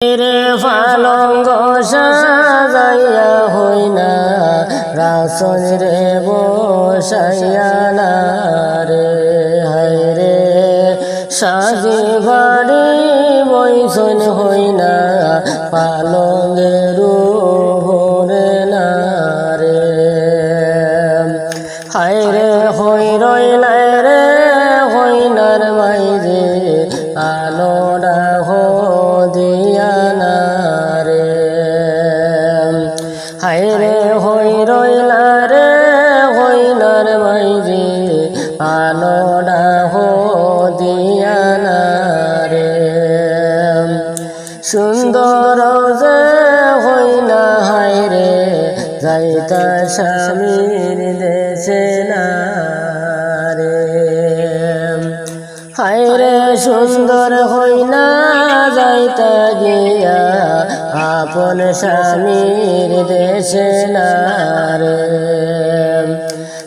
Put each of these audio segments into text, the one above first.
রে পালঙ্গ সাজাইয়া হই না রাসন রে বসাইয়া না রে হায় রে সাজি বাড়ি বৈশন হই না পালঙ্গের ভোরে না রে হায় রে হই রইলাই রে হইনার মাইজে আলোড়া হো দিয়া না রে হায় রে হই রইলা রে হইনার মাইজে আলোড়া হো দিয়া না রে সুন্দর যে হইনা হায় রে যাইতা স্বামীর দেশে না রে হায় রে সুন্দর হইনা যাইতা গিয়া আপন স্বামীর দেশে না রে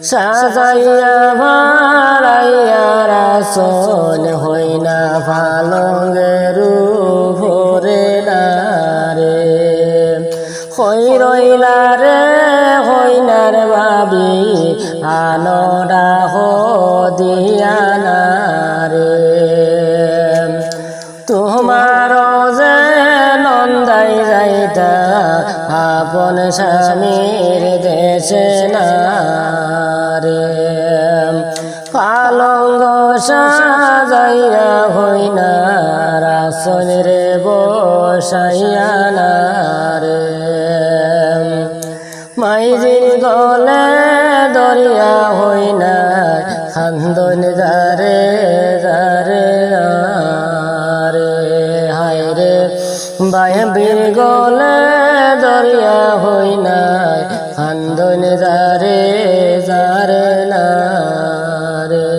সাজাইয়া ভাড়াইয়া রাসন হইনা পালঙ্গের ভোরে না রে হই রইলা রে হইনার ভাবি আলোড়া হো দিয়া না রে তোমার যে নন্দাই যাইতা আপন স্বামীর দেশে না রে পালঙ্গ সাজাইয়া হইনা রাসন রে বসাইয়া না রে মাইজির গলে দরিয়া হইনা খান্দন যারে যারে রে হায় রে বাইবির গলে দরিয়া হইনা খান্দন যারে যারে না রে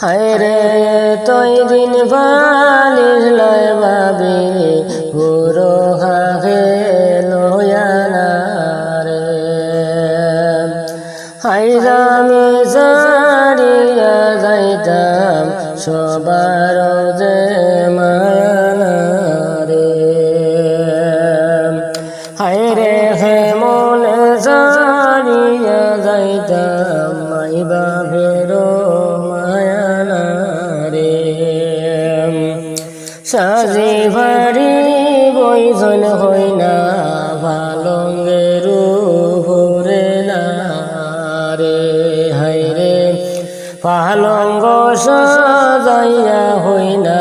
হায় রে তৈ দিন বালির লয় ভাবি পুরো হাগে লয়া না রে হায় আমি জারিয়া যাইতাম সবার যে মায়া না রে হায় রে হে মনে জারিয়া যাইতাম মাই বাবেরো মায়া না রে সাজি ভারি বৈজন হই না পালঙ্গের ভোরে না রে হায় রে পালঙ্গ সাজাইয়া হই না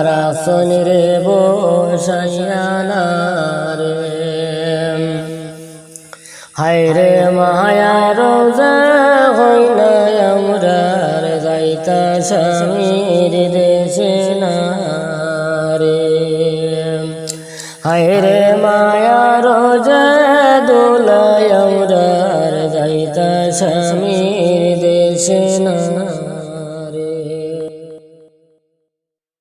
রাসন রে বসাইয়া না রে হায় রে মায়ার যে হই না আমরার যাইতা স্বামীর দেশে না রে হায় রে মায়ার যে দোলায় আমরার যাইতা স্বামীর দেশে না